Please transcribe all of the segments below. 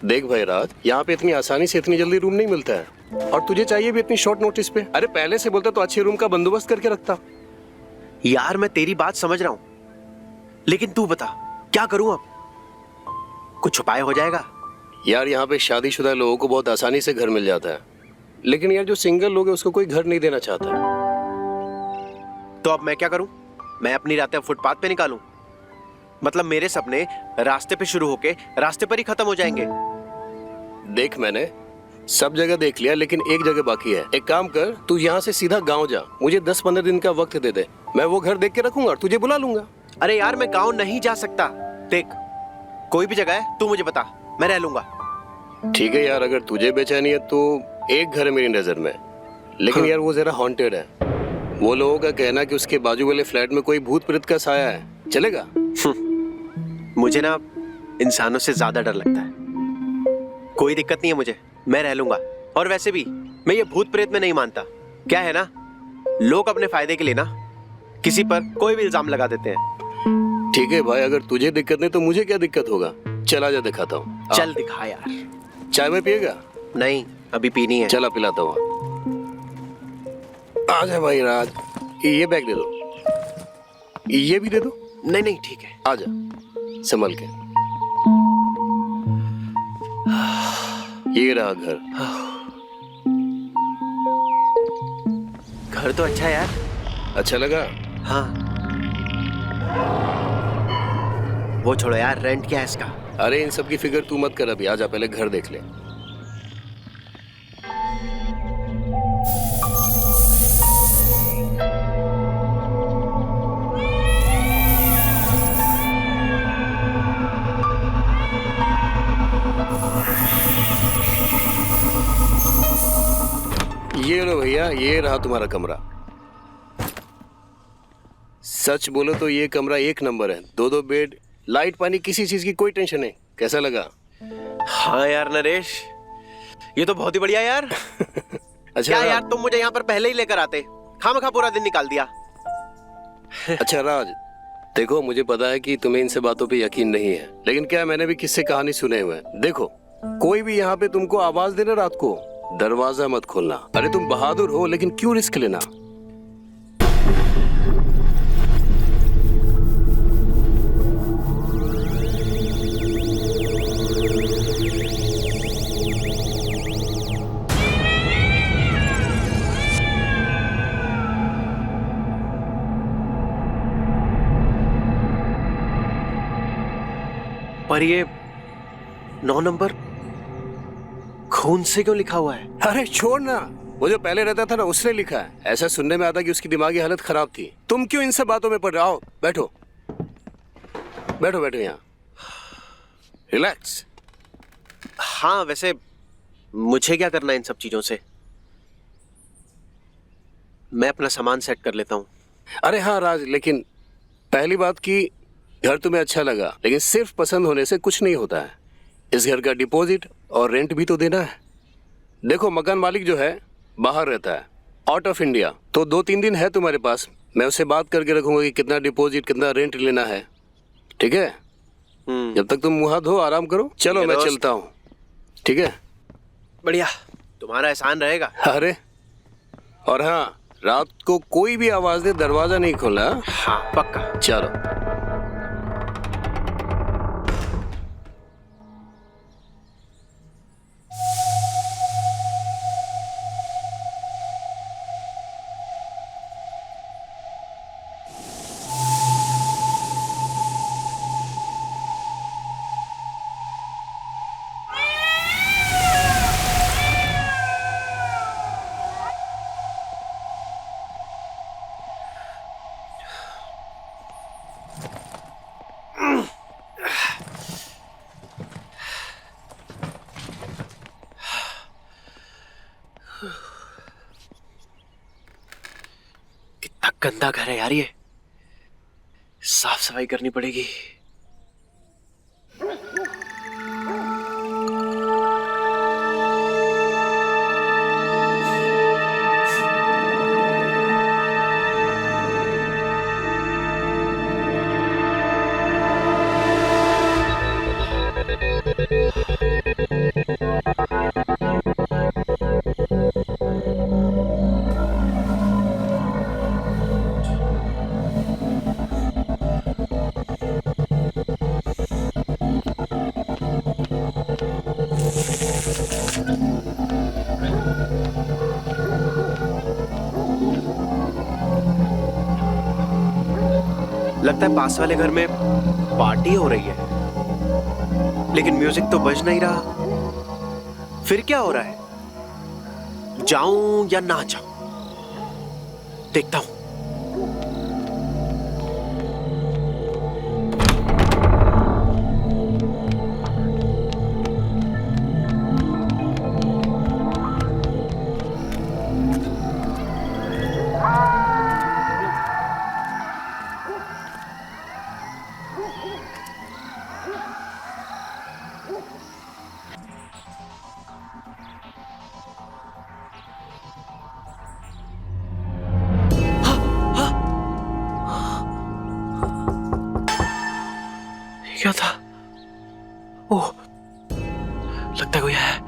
देख भाई राज, यहाँ पे इतनी आसानी से इतनी जल्दी रूम नहीं मिलता है, और तुझे चाहिए भी इतनी शॉर्ट नोटिस पे। अरे पहले से बोलता तो अच्छे रूम का बंदोबस्त करके रखता। यार मैं तेरी बात समझ रहा हूं, लेकिन तू बता क्या करूं अब? कुछ उपाय हो जाएगा? यार यहाँ पे शादीशुदा लोगों को बहुत आसानी से घर मिल जाता है, लेकिन यार जो सिंगल लोग हैं उसको कोई घर नहीं देना चाहता। तो अब मैं क्या करूं? मैं अपनी रातें फुटपाथ पे निकालूं? मतलब मेरे सपने रास्ते पे शुरू होके रास्ते पर ही खत्म हो जाएंगे? देख मैंने सब जगह देख लिया, लेकिन एक जगह बाकी है। एक काम कर, तू यहाँ से सीधा गांव जा, मुझे 10-15 दिन का वक्त दे दे, मैं वो घर देख के रखूंगा और तुझे बुला लूंगा। अरे यार मैं गांव नहीं जा सकता। देख कोई भी जगह है तू मुझे बता, मैं रह लूंगा। ठीक है यार, अगर तुझे बेचैनी है तो एक घर है मेरी नजर में, लेकिन यार वो जरा हॉन्टेड है। वो लोगों का कहना कि उसके बाजू वाले फ्लैट में कोई भूत प्रेत का साया है, चलेगा? मुझे ना इंसानों से ज्यादा डर लगता है। कोई दिक्कत नहीं है मुझे, मैं रह लूंगा। और वैसे भी मैं ये भूत प्रेत में नहीं मानता। क्या है ना, लोग अपने फायदे के लिए ना किसी पर कोई भी इल्जाम लगा देते हैं। ठीक है भाई, अगर तुझे दिक्कत नहीं तो मुझे क्या दिक्कत होगा। चला जा, दिखाता हूँ। चल दिखा यार। चाय में पिएगा? नहीं अभी पीनी है। चला पिलाता हूँ। आजा भाई राज, ये बैग दे दो, ये भी दे दो। नहीं नहीं ठीक है। आजा संभल के। ये रहा घर। घर तो अच्छा है यार। अच्छा लगा? हाँ। वो छोड़ो यार, रेंट क्या है इसका? अरे इन सब की फिक्र तू मत कर अभी, आजा पहले घर देख ले। ये लो भैया, ये रहा तुम्हारा कमरा। सच बोलो तो ये कमरा एक नंबर है। 2-2 बेड, लाइट पानी, किसी चीज की कोई टेंशन नहीं। कैसा लगा? हाँ यार नरेश, ये तो बहुत ही बढ़िया यार। अच्छा क्या यार, तुम मुझे यहाँ पर पहले ही लेकर आते, खामखा पूरा दिन निकाल दिया। अच्छा राज, देखो मुझे पता है कि तुम्हें इन सब बातों पे यकीन नहीं है, लेकिन क्या मैंने भी किससे कहानी सुने हुए हैं। देखो कोई भी यहाँ पे तुमको आवाज देना रात को, दरवाजा मत खोलना। अरे तुम बहादुर हो, लेकिन क्यों रिस्क लेना? पर ये 9 नंबर खून से क्यों लिखा हुआ है? अरे छोड़ ना, वो जो पहले रहता था ना उसने लिखा है। ऐसा सुनने में आता कि उसकी दिमागी हालत खराब थी। तुम क्यों इन सब बातों में पड़ रहे हो? बैठो बैठो बैठो, यहाँ रिलैक्स। हाँ वैसे मुझे क्या करना है इन सब चीजों से? मैं अपना सामान सेट कर लेता हूँ। अरे हाँ राज, लेकिन पहली बात की घर तुम्हें अच्छा लगा, लेकिन सिर्फ पसंद होने से कुछ नहीं होता है। इस घर का डिपॉजिट और रेंट भी तो देना है। देखो मकान मालिक जो है बाहर रहता है, आउट ऑफ इंडिया, तो 2-3 दिन है तुम्हारे पास। मैं उससे बात करके रखूंगा कि कितना डिपॉजिट कितना रेंट लेना है, ठीक है? जब तक तुम मुंह हाथ धो आराम करो। चलो मैं चलता हूँ, ठीक है? बढ़िया, तुम्हारा एहसान रहेगा। अरे और हाँ, रात को कोई भी आवाज दे दरवाजा नहीं खोलना। हाँ पक्का। चलो। कितना गंदा घर है यार, ये साफ सफाई करनी पड़ेगी। लगता है पास वाले घर में पार्टी हो रही है, लेकिन म्यूजिक तो बज नहीं रहा। फिर क्या हो रहा है? जाऊं या ना जाऊं? देखता हूं। क्या था? ओह, लगता है कोई है।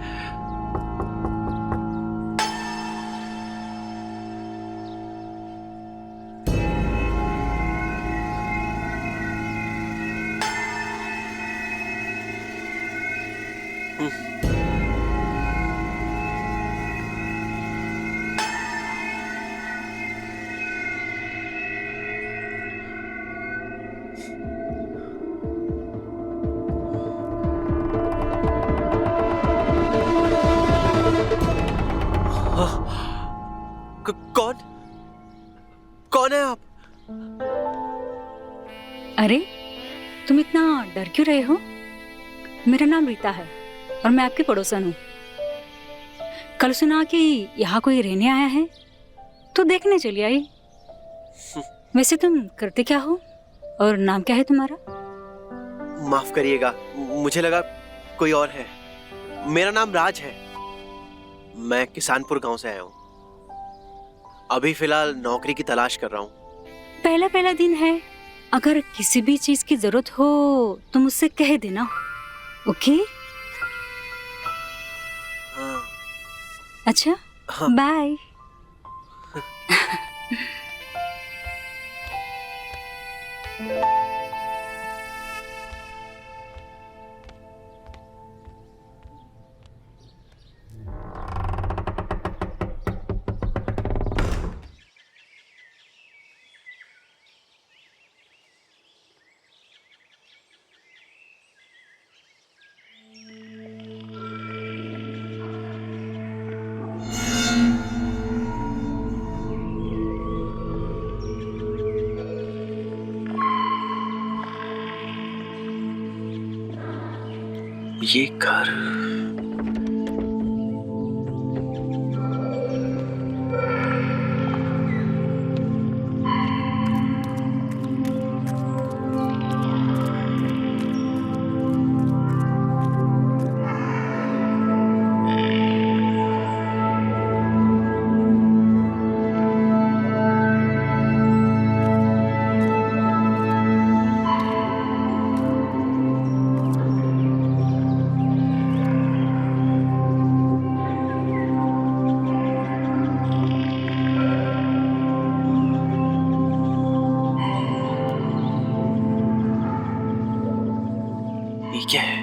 कौन कौन है आप? अरे, तुम इतना डर क्यों रहे हो? मेरा नाम रीता है और मैं आपकी पड़ोसन हूँ। कल सुना कि यहाँ कोई रहने आया है, तो देखने चली आई। वैसे तुम करते क्या हो और नाम क्या है तुम्हारा? माफ करिएगा, मुझे लगा कोई और है। मेरा नाम राज है। मैं किसानपुर गांव से आया हूँ। अभी फिलहाल नौकरी की तलाश कर रहा हूँ। पहला पहला दिन है, अगर किसी भी चीज की जरूरत हो तो मुझसे कह देना, ओके? हाँ। अच्छा, हाँ। बाय। ये घर ये क्या है?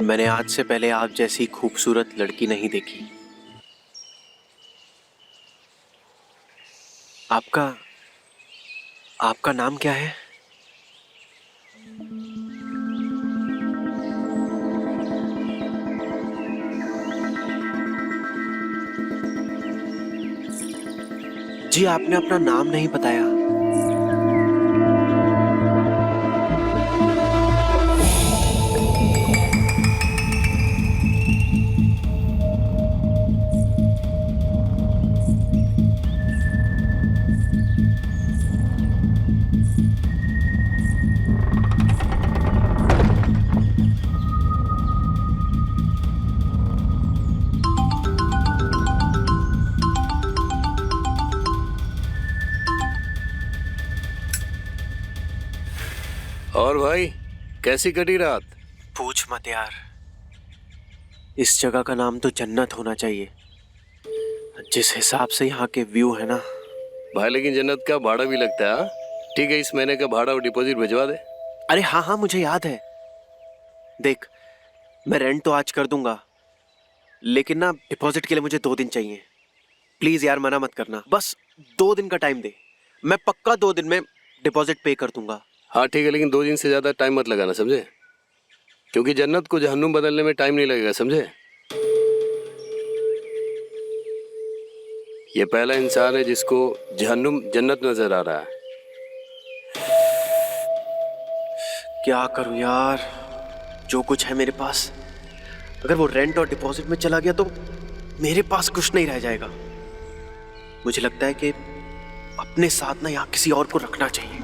मैंने आज से पहले आप जैसी खूबसूरत लड़की नहीं देखी। आपका आपका नाम क्या है? जी आपने अपना नाम नहीं बताया। और भाई कैसी कटी रात? पूछ मत यार, इस जगह का नाम तो जन्नत होना चाहिए, जिस हिसाब से यहाँ के व्यू है ना। भाई लेकिन जन्नत का भाड़ा भी लगता है। हाँ? ठीक है, इस महीने का भाड़ा और डिपॉजिट भिजवा दे। अरे हाँ हाँ मुझे याद है। देख मैं रेंट तो आज कर दूंगा, लेकिन ना डिपॉजिट के लिए मुझे 2 दिन चाहिए। प्लीज यार मना मत करना, बस 2 दिन का टाइम दे, मैं पक्का 2 दिन में डिपॉजिट पे कर दूंगा। हाँ ठीक है, लेकिन 2 दिन से ज़्यादा टाइम मत लगाना, समझे? क्योंकि जन्नत को जहन्नुम बदलने में टाइम नहीं लगेगा, समझे? ये पहला इंसान है जिसको जहन्नुम जन्नत नजर आ रहा है। क्या करूं यार, जो कुछ है मेरे पास, अगर वो रेंट और डिपॉजिट में चला गया तो मेरे पास कुछ नहीं रह जाएगा। मुझे लगता है कि अपने साथ ना यहाँ किसी और को रखना चाहिए।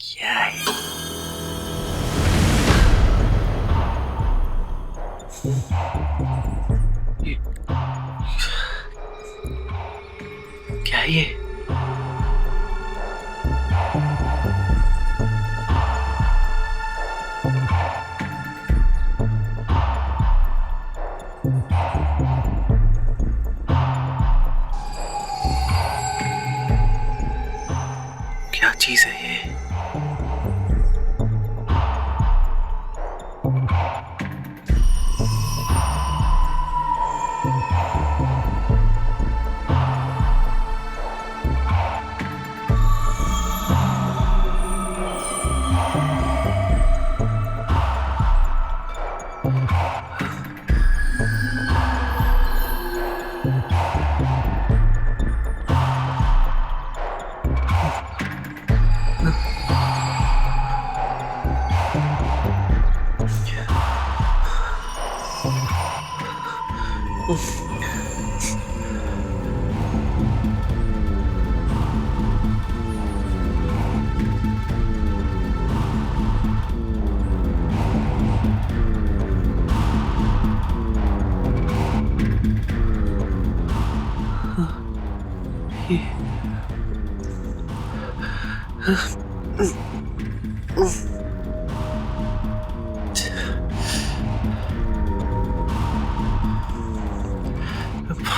क्या है? क्या है ये? क्या चीज है ये?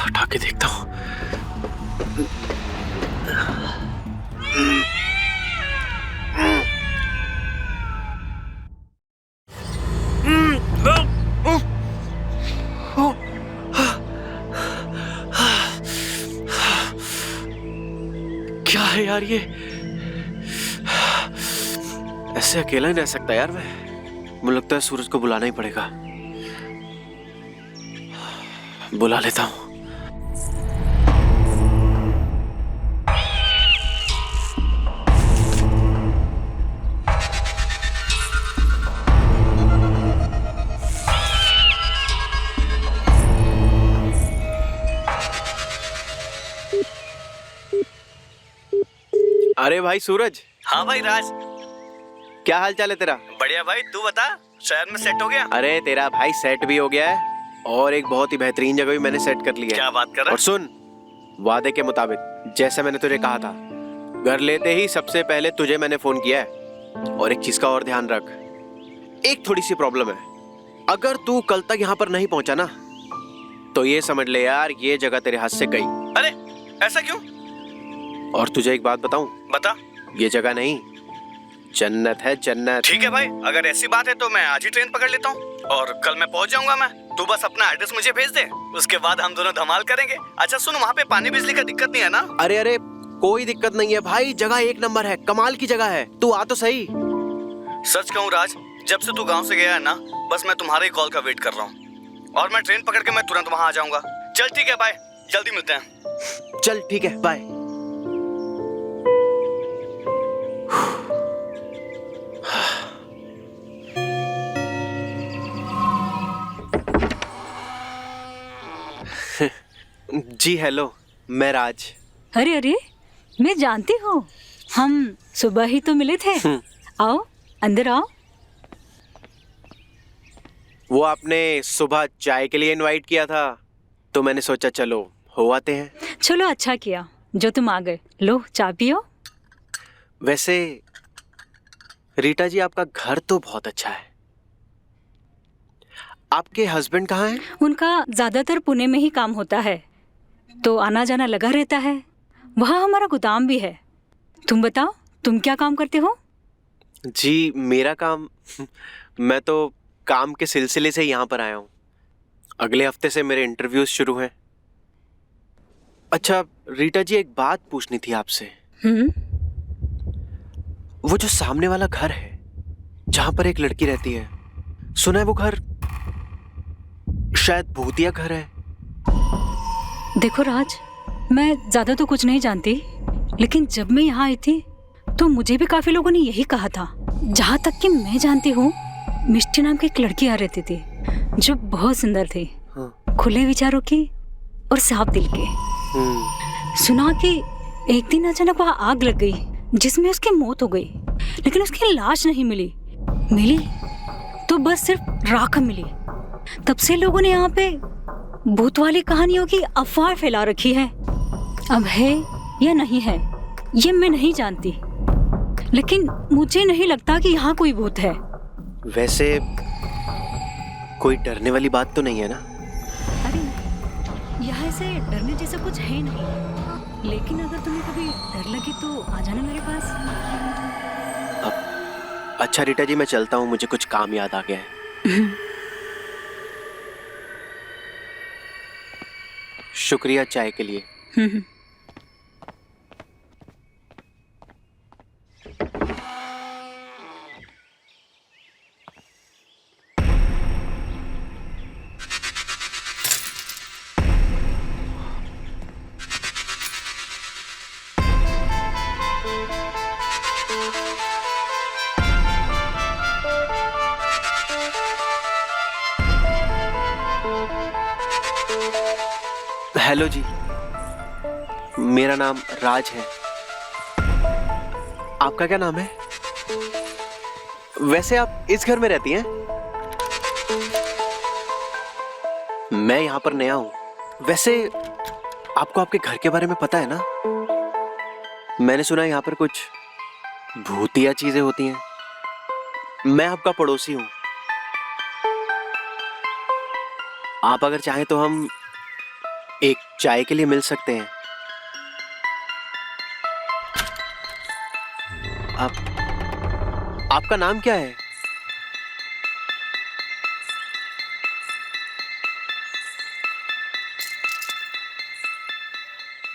हटा के देखता हूँ। क्या है यार ये? ऐसे अकेला नहीं रह सकता यार मैं। मुझे लगता है सूरज को बुलाना ही पड़ेगा। बुला लेता हूँ। अरे भाई सूरज। हाँ भाई राज, क्या हाल चाल है तेरा? बढ़िया भाई, तू बता, शहर में सेट हो गया? अरे तेरा भाई सेट भी हो गया है और एक बहुत ही बेहतरीन जगह भी मैंने सेट कर लिया है। क्या बात कर रहा और सुन, वादे के मुताबिक जैसा मैंने तुझे कहा था, घर लेते ही सबसे पहले तुझे मैंने फोन किया है। और एक चीज का और ध्यान रख, एक थोड़ी सी प्रॉब्लम है। अगर तू कल तक यहाँ पर नहीं पहुंचा ना, तो ये समझ ले यार, ये जगह तेरे हाथ से गई। अरे ऐसा क्यों? और तुझे एक बात बताऊं? बता। ये जगह नहीं, जन्नत है जन्नत। ठीक है भाई, अगर ऐसी बात है तो मैं आज ही ट्रेन पकड़ लेता हूँ और कल मैं पहुँच जाऊंगा। मैं तू बस अपना एड्रेस मुझे भेज दे, उसके बाद हम दोनों धमाल करेंगे। अच्छा सुन, वहाँ पे पानी बिजली का दिक्कत नहीं है ना? अरे अरे कोई दिक्कत नहीं है भाई, जगह एक नंबर है, कमाल की जगह है, तू आ तो सही। सच कहूँ राज, जब से तू गाँव से गया है ना, बस मैं तुम्हारे ही कॉल का वेट कर रहा हूँ और मैं ट्रेन पकड़ के मैं तुरंत वहाँ आ जाऊंगा। चल ठीक है बाय, जल्दी मिलते हैं। चल ठीक है, बाय। जी हेलो, मैं राज। अरे अरे, मैं जानती हूँ, हम सुबह ही तो मिले थे। आओ अंदर आओ। वो आपने सुबह चाय के लिए इनवाइट किया था तो मैंने सोचा चलो हो आते हैं। चलो अच्छा किया जो तुम आ गए। लो चाय पियो। वैसे रीटा जी, आपका घर तो बहुत अच्छा है। आपके हस्बैंड कहाँ हैं? उनका ज्यादातर पुणे में ही काम होता है, तो आना जाना लगा रहता है। वहाँ हमारा गोदाम भी है। तुम बताओ, तुम क्या काम करते हो? जी मेरा काम मैं तो काम के सिलसिले से यहाँ पर आया हूँ। अगले हफ्ते से मेरे इंटरव्यूज शुरू हैं। अच्छा रीटा जी, एक बात पूछनी थी आपसे। वो जो सामने वाला घर है जहां पर एक लड़की रहती है, सुना है वो घर शायद भूतिया घर है। देखो राज, मैं ज्यादा तो कुछ नहीं जानती, लेकिन जब मैं यहाँ आई थी तो मुझे भी काफी लोगों ने यही कहा था। जहाँ तक कि मैं जानती हूँ, मिष्टी नाम की एक लड़की आ रहती थी जो बहुत सुंदर थी। हाँ। खुले विचारों की और साफ दिल के। सुना कि एक दिन अचानक वहाँ आग लग गई जिसमें उसकी मौत हो गई, लेकिन उसकी लाश नहीं मिली तो बस सिर्फ राख मिली। तब से लोगों ने यहाँ पे भूत वाली कहानियों की अफवाह फैला रखी है। अब है या नहीं है ये मैं नहीं जानती, लेकिन मुझे नहीं लगता कि यहाँ कोई भूत है। वैसे कोई डरने वाली बात तो नहीं है ना? अरे यहाँ से डरने जैसा कुछ है नहीं, लेकिन अगर तुम्हें कभी डर लगे तो आ जाना मेरे पास। अच्छा रीटा जी, मैं चलता हूँ, मुझे कुछ काम याद आ गया है। शुक्रिया चाय के लिए। हेलो जी, मेरा नाम राज है। आपका क्या नाम है? वैसे आप इस घर में रहती हैं? मैं यहाँ पर नया हूँ। वैसे आपको आपके घर के बारे में पता है ना? मैंने सुना है यहाँ पर कुछ भूतिया चीजें होती हैं। मैं आपका पड़ोसी हूँ। आप अगर चाहें तो हम एक चाय के लिए मिल सकते हैं। आपका नाम क्या है?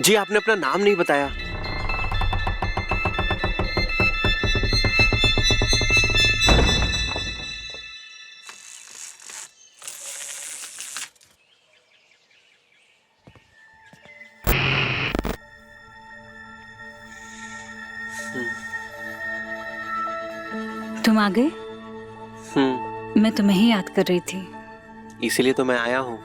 जी आपने अपना नाम नहीं बताया। तुम आ गए? मैं तुम्हें ही याद कर रही थी। इसीलिए तो मैं आया हूं।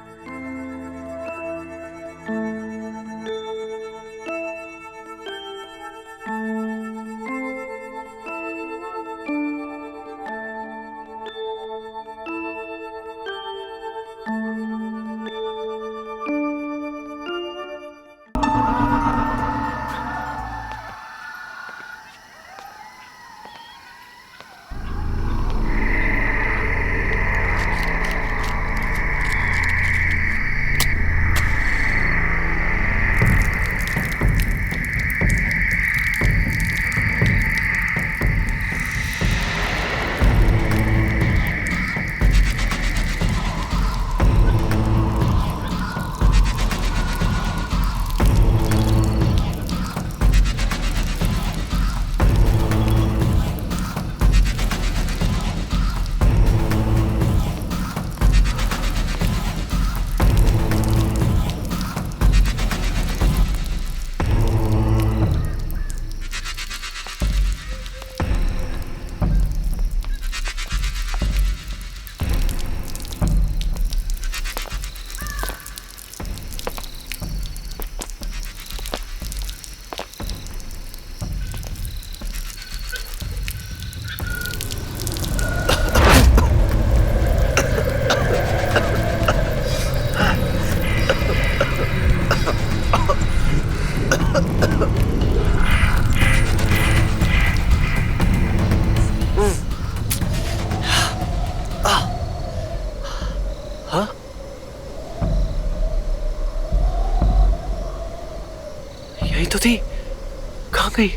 गई?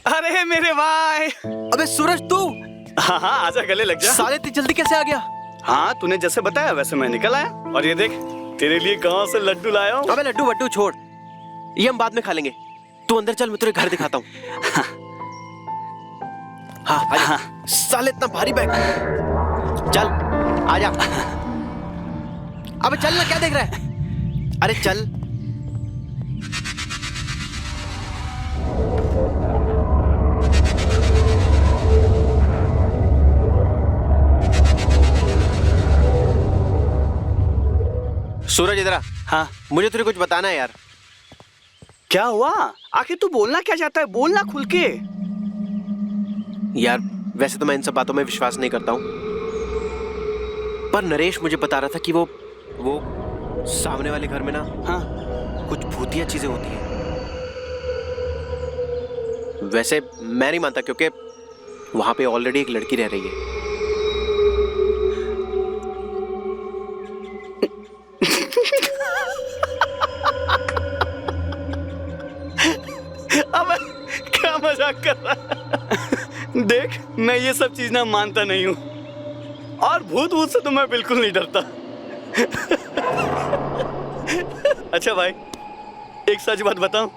अरे मेरे भाई। अबे सूरज तू? हाँ हाँ, आजा गले लग जा। साले इतनी जल्दी कैसे आ गया? हाँ, तूने जैसे बताया वैसे मैं निकल आया। और ये देख, तेरे लिए गांव से लड्डू लाया हूँ। अबे लड्डू वड्डू छोड़, ये हम बाद में खा लेंगे। तू अंदर चल, मैं तुझे घर दिखाता हूँ। हाँ आजा। साले इतना भारी बैग, चल आजा। अबे चल ना, क्या देख रहा है? अरे चल। सूरज इधर आ। हाँ, मुझे तुझे कुछ बताना है यार। क्या हुआ? आखिर तू बोलना क्या चाहता है? बोलना खुल के। यार वैसे तो मैं इन सब बातों में विश्वास नहीं करता हूँ, पर नरेश मुझे बता रहा था कि वो सामने वाले घर में ना, हाँ, कुछ भूतिया चीजें होती हैं। वैसे मैं नहीं मानता, क्योंकि वहां पे ऑलरेडी एक लड़की रह रही है। अब क्या मजाक कर रहा है? देख, मैं ये सब चीज ना मानता नहीं हूँ, और भूत भूत से तो मैं बिल्कुल नहीं डरता। अच्छा भाई, एक सच बात बताऊं,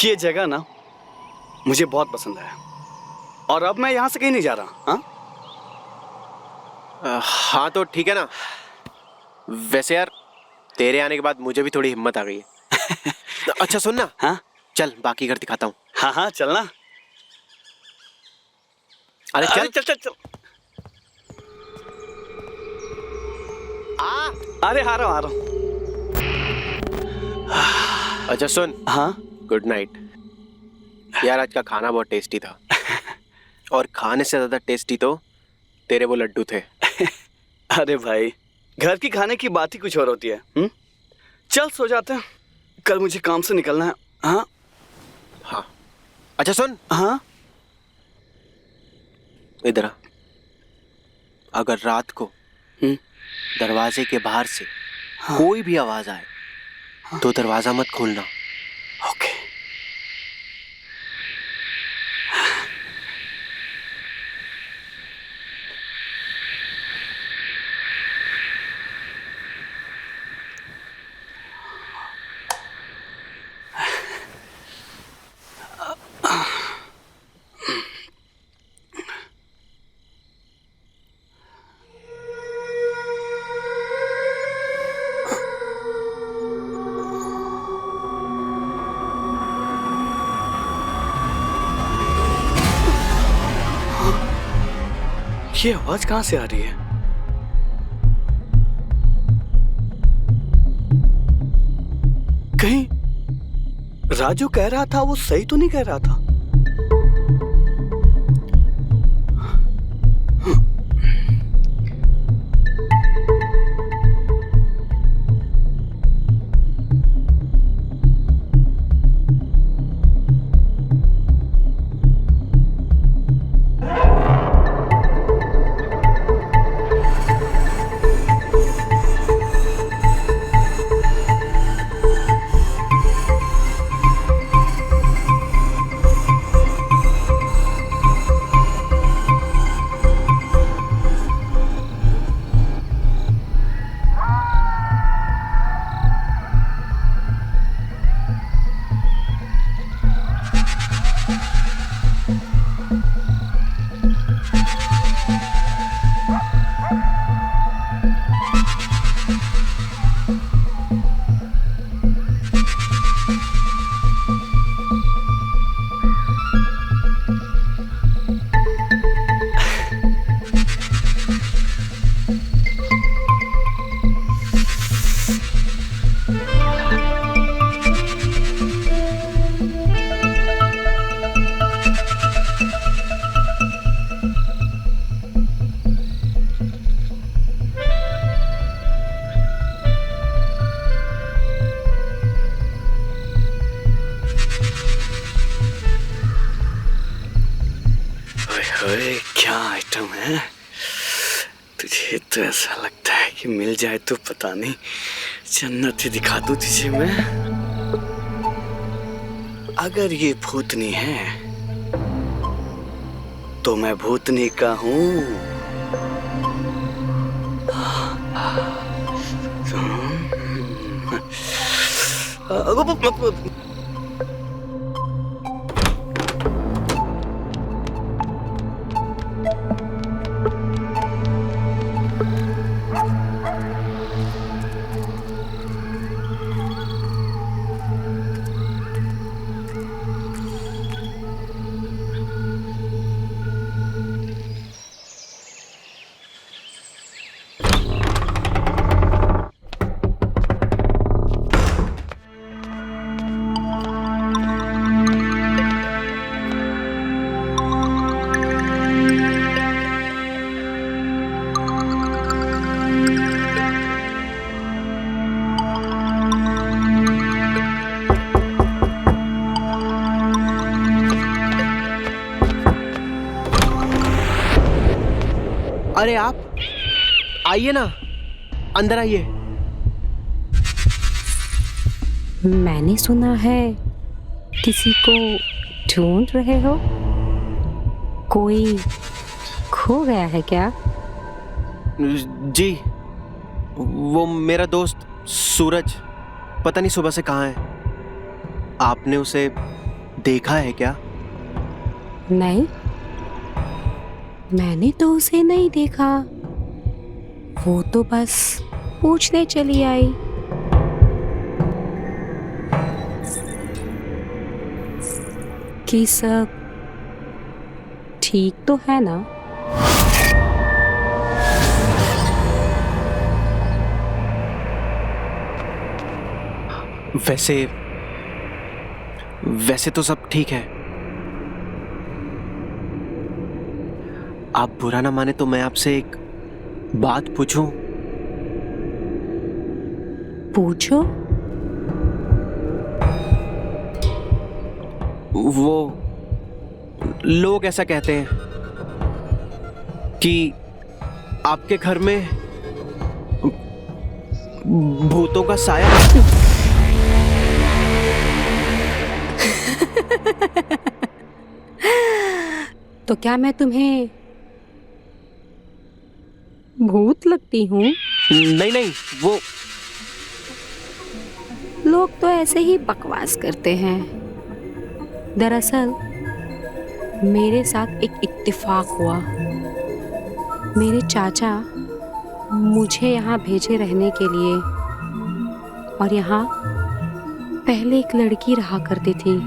ये जगह ना मुझे बहुत पसंद है, और अब मैं यहाँ से कहीं नहीं जा रहा। हाँ हाँ तो ठीक है ना। वैसे यार तेरे आने के बाद मुझे भी थोड़ी हिम्मत आ गई है। अच्छा सुन ना, हाँ, चल बाकी घर दिखाता हूँ। हाँ हाँ, चलना। अरे चल चल चल चल। अरे आ रहा हूँ। अच्छा सुन। हाँ, गुड नाइट। यार आज का खाना बहुत टेस्टी था, और खाने से ज्यादा टेस्टी तो तेरे वो लड्डू थे। अरे भाई, घर की खाने की बात ही कुछ और होती है। चल सो जाते हैं, कल मुझे काम से निकलना है। हाँ हाँ। अच्छा सुन। हाँ, इधर आ। अगर रात को दरवाजे के बाहर से कोई भी आवाज आए तो दरवाजा मत खोलना। ओके। ये आवाज कहाँ से आ रही है? कहीं राजू कह रहा था वो सही तो नहीं कह रहा था? ओए क्या आइटम है। तुझे तो ऐसा लगता है कि मिल जाए तो पता नहीं जन्नत ही दिखा दूं तुझे मैं। अगर ये भूतनी है तो मैं भूतनी का हूं। अरे आप आइए ना, अंदर आइए। मैंने सुना है किसी को ढूंढ रहे हो। कोई खो गया है क्या? जी, वो मेरा दोस्त सूरज पता नहीं सुबह से कहाँ है। आपने उसे देखा है क्या? नहीं, मैंने तो उसे नहीं देखा। वो तो बस पूछने चली आई। कि सब ठीक तो है ना? वैसे तो सब ठीक है। आप बुरा ना माने तो मैं आपसे एक बात पूछूं? पूछो। वो लोग ऐसा कहते हैं कि आपके घर में भूतों का साया है। तो क्या मैं तुम्हें भूत लगती हूँ? नहीं, वो लोग तो ऐसे ही बकवास करते हैं। दरअसल मेरे साथ एक इत्तेफाक हुआ। मेरे चाचा मुझे यहाँ भेजे रहने के लिए, और यहाँ पहले एक लड़की रहा करती थी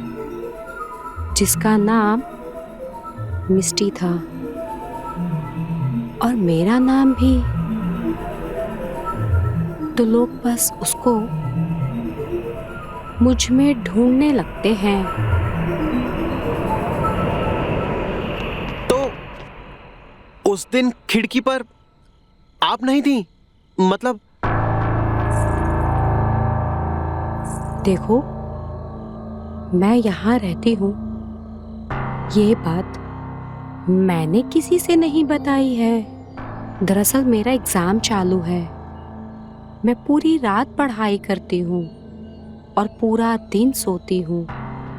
जिसका नाम मिस्टी था, और मेरा नाम भी। तो लोग बस उसको मुझ में ढूंढने लगते हैं। तो उस दिन खिड़की पर आप नहीं थी? मतलब देखो, मैं यहाँ रहती हूँ, ये बात मैंने किसी से नहीं बताई है। दरअसल मेरा एग्जाम चालू है। मैं पूरी रात पढ़ाई करती हूँ और पूरा दिन सोती हूँ।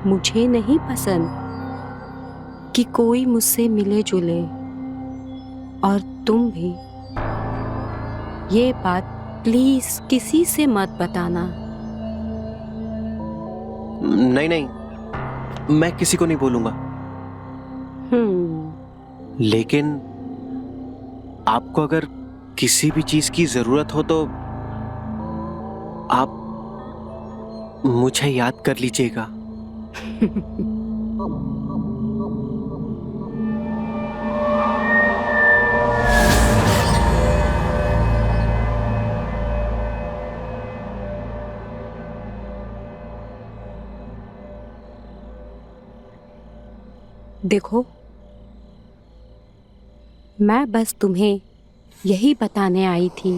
मुझे नहीं पसंद कि कोई मुझसे मिले जुले, और तुम भी। ये बात प्लीज किसी से मत बताना। नहीं, मैं किसी को नहीं बोलूंगा। लेकिन आपको अगर किसी भी चीज की जरूरत हो तो आप मुझे याद कर लीजिएगा। देखो, मैं बस तुम्हें यही बताने आई थी।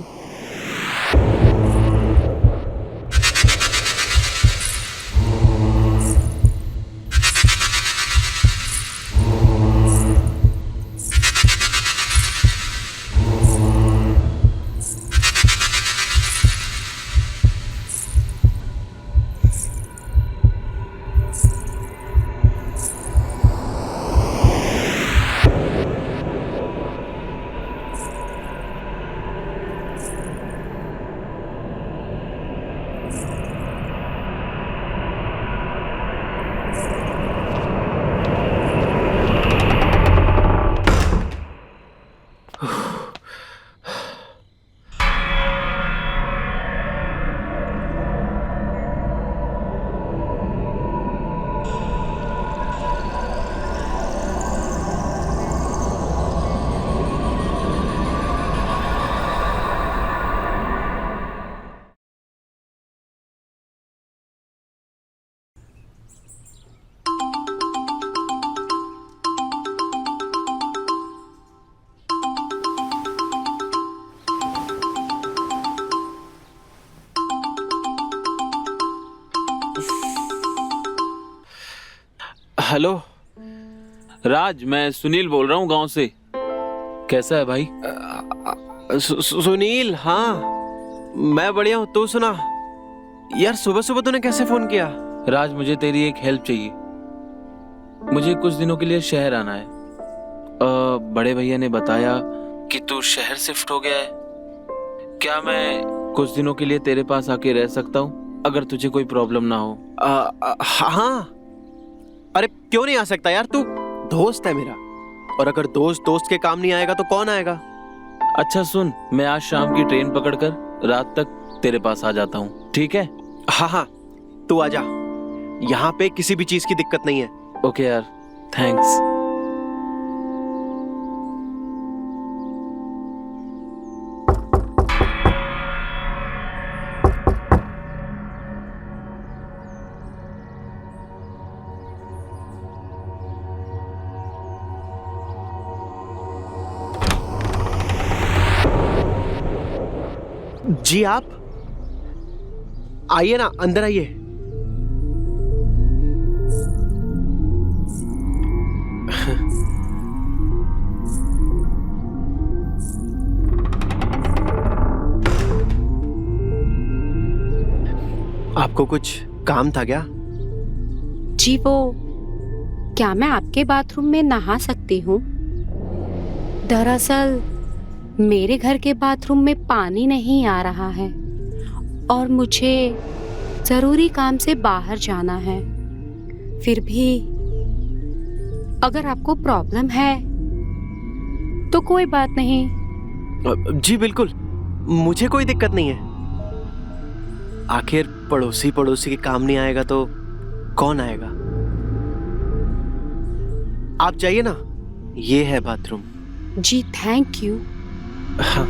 हेलो राज, मैं सुनील बोल रहा हूँ गांव से। कैसा है भाई? सुनील, हाँ मैं बढ़िया हूँ, तू सुना? यार सुबह सुबह तूने कैसे फोन किया? राज, मुझे तेरी एक हेल्प चाहिए। मुझे कुछ दिनों के लिए शहर आना है। बड़े भैया ने बताया कि तू शहर शिफ्ट हो गया है। क्या मैं कुछ दिनों के लिए तेरे पास आके रह सकता हूँ, अगर तुझे कोई प्रॉब्लम ना हो? हाँ, अरे क्यों नहीं आ सकता यार, तू दोस्त है मेरा, और अगर दोस्त के काम नहीं आएगा तो कौन आएगा? अच्छा सुन, मैं आज शाम की ट्रेन पकड़कर रात तक तेरे पास आ जाता हूँ, ठीक है? हाँ, तू आजा, यहाँ पे किसी भी चीज की दिक्कत नहीं है। ओके यार, थैंक्स। जी आप आइए ना, अंदर आइए। आपको कुछ काम था क्या? जी वो, क्या मैं आपके बाथरूम में नहा सकती हूँ? दरअसल मेरे घर के बाथरूम में पानी नहीं आ रहा है और मुझे जरूरी काम से बाहर जाना है। फिर भी अगर आपको प्रॉब्लम है तो कोई बात नहीं। जी बिल्कुल, मुझे कोई दिक्कत नहीं है। आखिर पड़ोसी के काम नहीं आएगा तो कौन आएगा? आप जाइए ना, ये है बाथरूम। Ji thank you. हाँ।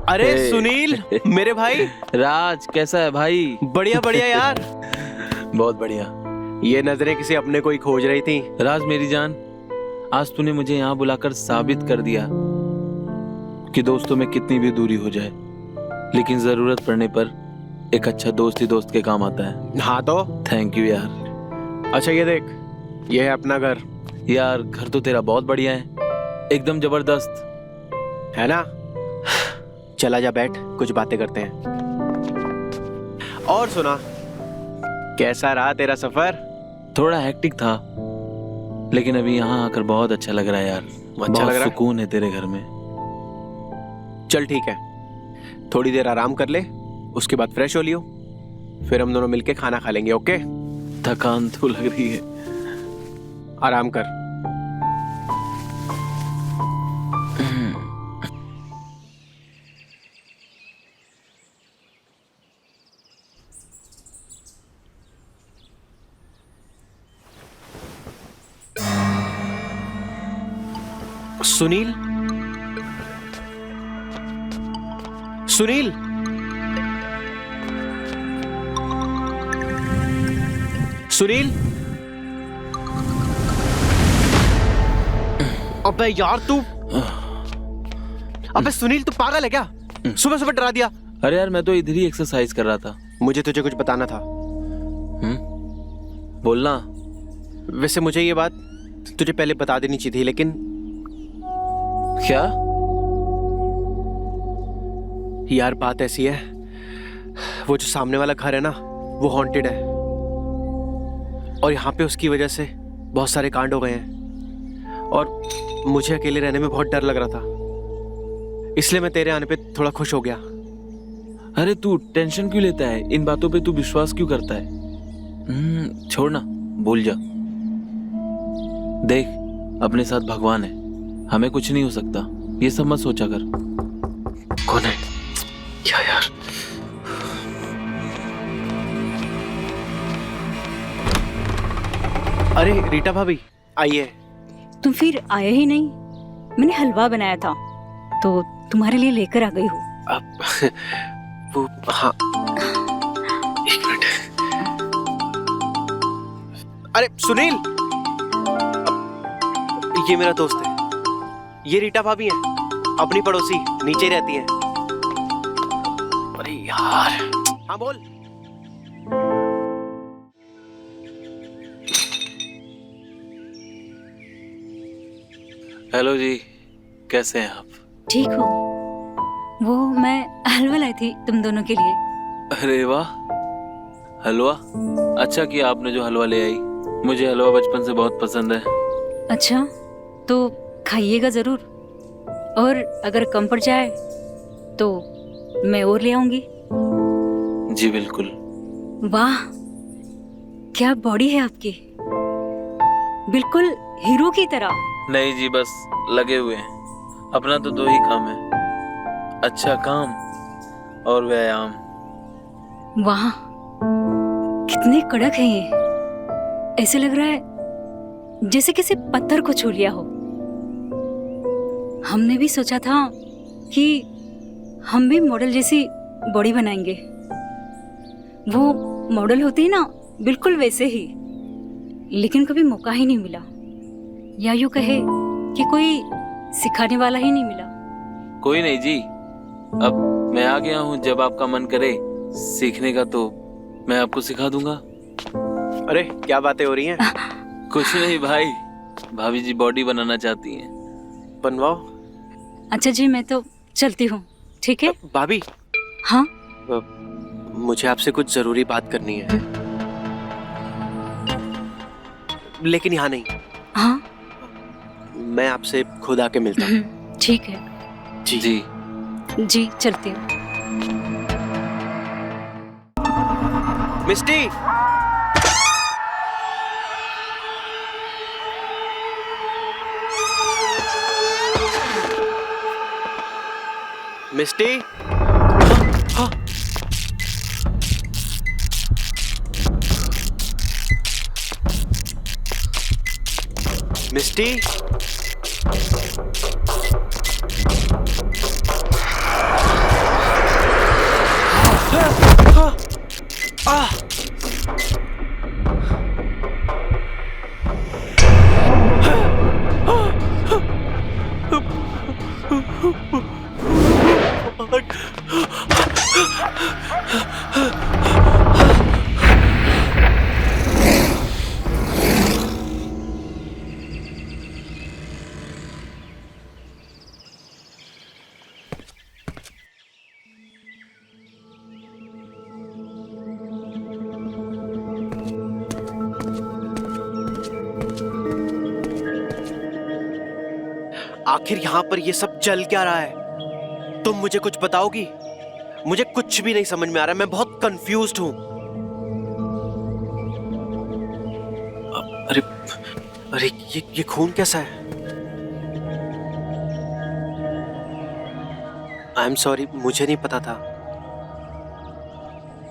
अरे सुनील, मेरे भाई। राज, कैसा है भाई? बढ़िया बढ़िया यार। बहुत बढ़िया। ये नजरें किसी अपने को ही खोज रही थी। राज मेरी जान, आज तूने मुझे यहाँ बुलाकर साबित कर दिया कि दोस्तों में कितनी भी दूरी हो जाए, लेकिन जरूरत पड़ने पर एक अच्छा दोस्त ही दोस्त के काम आता है। हाँ तो थैंक यू यार। अच्छा ये देख, ये है अपना घर। यार घर तो तेरा बहुत बढ़िया है, एकदम जबरदस्त है ना? चला जा, बैठ, कुछ बातें करते हैं। और सुना, कैसा रहा तेरा सफर? थोड़ा हेक्टिक था, लेकिन अभी यहाँ आकर बहुत अच्छा लग रहा है यार। अच्छा बहुत लग रहा है? सुकून है तेरे घर में। चल ठीक है, थोड़ी देर आराम कर ले, उसके बाद फ्रेश हो लियो, फिर हम दोनों मिलके खाना खा लेंगे। ओके? थकान तो लग रही है। आराम कर। सुनील, सुनील, सुनील। अबे यार तू, अबे सुनील तू पागल है क्या? सुबह सुबह डरा दिया। अरे यार मैं तो इधर ही एक्सरसाइज कर रहा था। मुझे तुझे कुछ बताना था। बोलना। वैसे मुझे ये बात तुझे पहले बता देनी चाहिए थी, लेकिन क्या? यार बात ऐसी है, वो जो सामने वाला घर है ना, वो हॉन्टेड है, और यहाँ पे उसकी वजह से बहुत सारे कांड हो गए हैं, और मुझे अकेले रहने में बहुत डर लग रहा था, इसलिए मैं तेरे आने पे थोड़ा खुश हो गया। अरे तू टेंशन क्यों लेता है? इन बातों पे तू विश्वास क्यों करता है? छोड़ ना, भूल जा। देख, अपने साथ भगवान है, हमें कुछ नहीं हो सकता, ये सब मत सोचा कर। कौन है? क्या यार? अरे रीटा भाभी, आइए। तुम फिर आए ही नहीं। मैंने हलवा बनाया था तो तुम्हारे लिए लेकर आ गई हूँ। अब वो, हाँ, एक मिनट। अरे सुनील, ये मेरा दोस्त है, ये रीटा भाभी है, अपनी पड़ोसी, नीचे ही रहती है। अरे यार, हाँ बोल। हेलो जी, कैसे हैं आप? ठीक हो? वो मैं हलवा लाई थी तुम दोनों के लिए। अरे वाह, हलवा? अच्छा किया आपने जो हलवा ले आई, मुझे हलवा बचपन से बहुत पसंद है। अच्छा, तो खाइएगा जरूर, और अगर कम पड़ जाए तो मैं और ले आऊंगी। जी बिल्कुल। वाह, क्या बॉडी है आपकी, बिल्कुल हीरो की तरह। नहीं जी, बस लगे हुए हैं, अपना तो दो ही काम है, अच्छा काम और व्यायाम। वाह, कितने कड़क हैं ये, ऐसे लग रहा है जैसे किसी पत्थर को छू लिया हो। हमने भी सोचा था कि हम भी मॉडल जैसी बॉडी बनाएंगे, वो मॉडल होती है ना, बिल्कुल वैसे ही, लेकिन कभी मौका ही नहीं मिला, या यूं कहे कि कोई सिखाने वाला ही नहीं मिला। कोई नहीं जी, अब मैं आ गया हूँ, जब आपका मन करे सीखने का तो मैं आपको सिखा दूंगा। अरे क्या बातें हो रही हैं? कुछ नहीं भाई, भाभी जी बॉडी बनाना चाहती हैं। बनवाओ। अच्छा जी, मैं तो चलती हूँ, ठीक है? भाभी, हाँ, मुझे आपसे कुछ जरूरी बात करनी है, लेकिन यहाँ नहीं। हाँ, मैं आपसे खुद आके मिलता हूँ। ठीक है जी जी जी, चलती हूँ। मिस्टी, मिस्टी, हाँ, मिस्टी, आखिर यहाँ पर ये सब चल क्या रहा है? तुम मुझे कुछ बताओगी? मुझे कुछ भी नहीं समझ में आ रहा है, मैं बहुत कंफ्यूज्ड हूँ। अरे अरे ये खून कैसा है? आई एम सॉरी, मुझे नहीं पता था,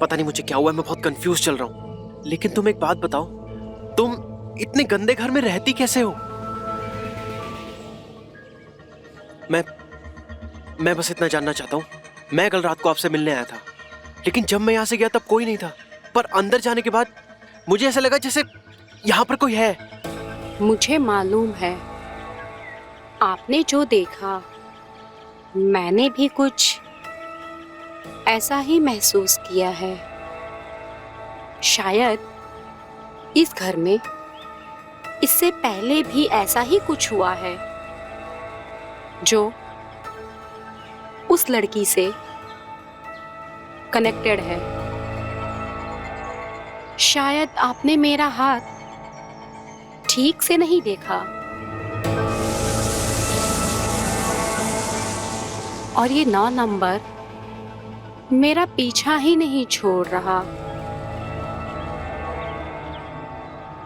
पता नहीं मुझे क्या हुआ है, मैं बहुत कंफ्यूज चल रहा हूँ। लेकिन तुम एक बात बताओ, तुम इतने गंदे घर में रहती कैसे हो? मैं बस इतना जानना चाहता हूँ, मैं कल रात को आपसे मिलने आया था, लेकिन जब मैं यहाँ से गया तब कोई नहीं था, पर अंदर जाने के बाद मुझे ऐसा लगा जैसे यहाँ पर कोई है। मुझे मालूम है, आपने जो देखा मैंने भी कुछ ऐसा ही महसूस किया है। शायद इस घर में इससे पहले भी ऐसा ही कुछ हुआ है जो उस लड़की से कनेक्टेड है। शायद आपने मेरा हाथ ठीक से नहीं देखा, और ये 9 नंबर मेरा पीछा ही नहीं छोड़ रहा।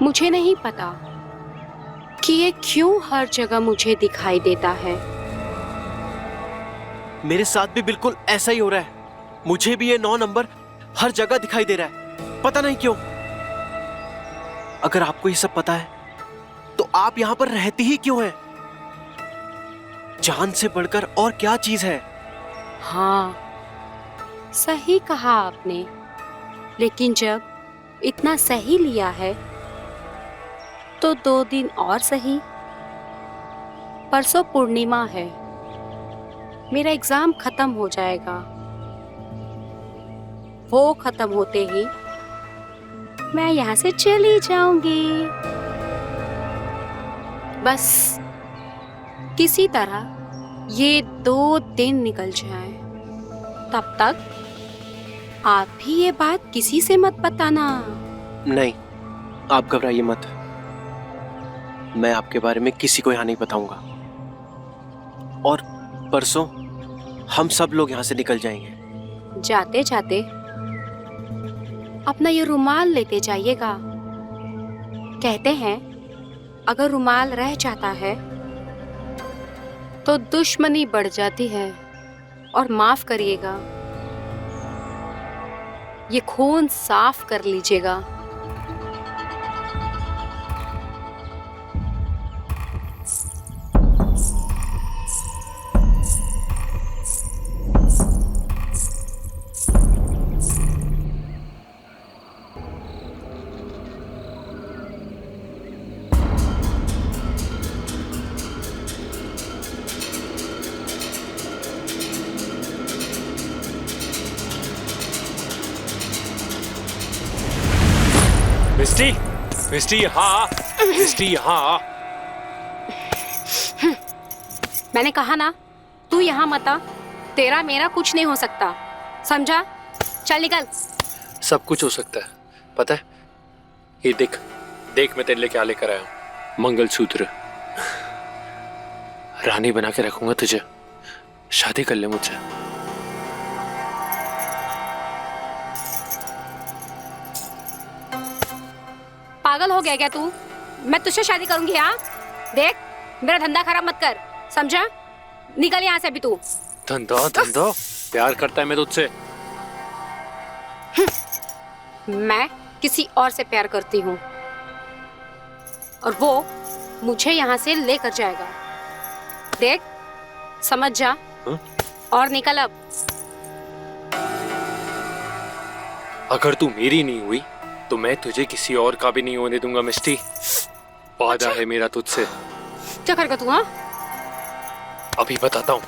मुझे नहीं पता कि ये क्यों हर जगह मुझे दिखाई देता है। मेरे साथ भी बिल्कुल ऐसा ही हो रहा है। मुझे भी ये 9 नंबर हर जगह दिखाई दे रहा है, पता नहीं क्यों। अगर आपको ये सब पता है तो आप यहाँ पर रहती ही क्यों हैं? जान से बढ़कर और क्या चीज है? हाँ, सही कहा आपने। लेकिन जब इतना सही लिया है तो 2 दिन और सही। परसों पूर्णिमा है, मेरा एग्जाम खत्म हो जाएगा। वो खत्म होते ही मैं यहाँ से चली जाऊंगी। बस किसी तरह ये 2 दिन निकल जाएं। तब तक आप भी ये बात किसी से मत बताना। नहीं, आप घबराइए मत। मैं आपके बारे में किसी को यहाँ नहीं बताऊंगा। और परसों हम सब लोग यहाँ से निकल जाएंगे। जाते जाते अपना ये रुमाल लेते जाइएगा। कहते हैं अगर रुमाल रह जाता है तो दुश्मनी बढ़ जाती है। और माफ करिएगा, ये खून साफ कर लीजिएगा। मिस्टी, मिस्टी यहाँ, मिस्टी यहाँ। मैंने कहा ना, तू यहाँ मत आ। तेरा मेरा कुछ नहीं हो सकता, समझा? चल निकल। सब कुछ हो सकता है, पता है? ये देख, देख मैं तेरे लिए क्या लेकर आया हूँ। मंगलसूत्र। रानी बना के रखूंगा तुझे। शादी कर ले मुझसे। पागल हो गया क्या तू? मैं तुझसे शादी करूंगी? हाँ, देख मेरा धंधा खराब मत कर, समझा? निकल यहाँ से अभी तू। धंधा धंधा प्यार करता है मैं तुझसे। मैं किसी और से प्यार करती हूँ और वो मुझे यहाँ से लेकर जाएगा। देख, समझ जा। और निकल अब। अगर तू मेरी नहीं हुई तो मैं तुझे किसी और का भी नहीं होने दूंगा मिस्टी। वादा है मेरा तुझसे। क्या करेगा तू? हाँ, अभी बताता हूँ।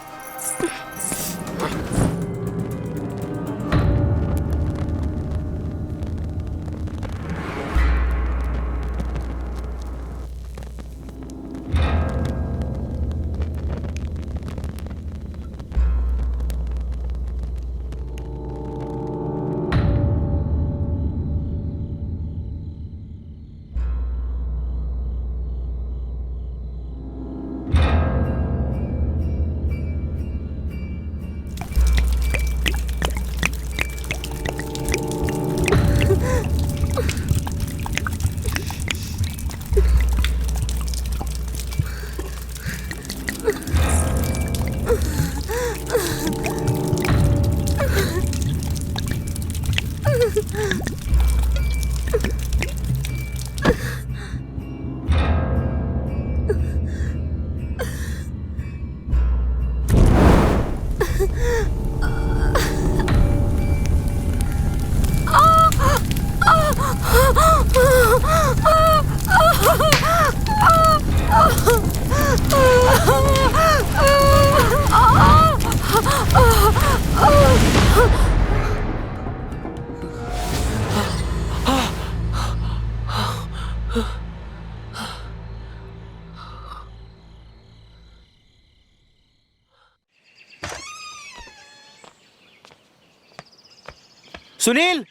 सुनील,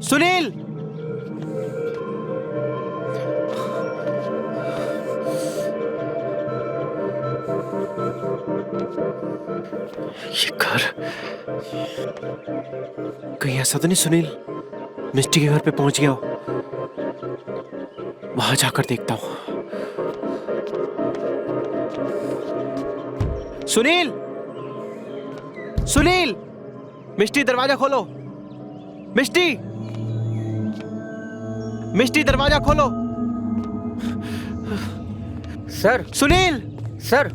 सुनील, ये घर कहीं ऐसा तो नहीं सुनील मिस्टी के घर पे पहुंच गया हो? वहां जाकर देखता हूं। सुनील, सुनील, मिष्टी दरवाजा खोलो। मिष्टी, मिष्टी दरवाजा खोलो। सर, सुनील, सर,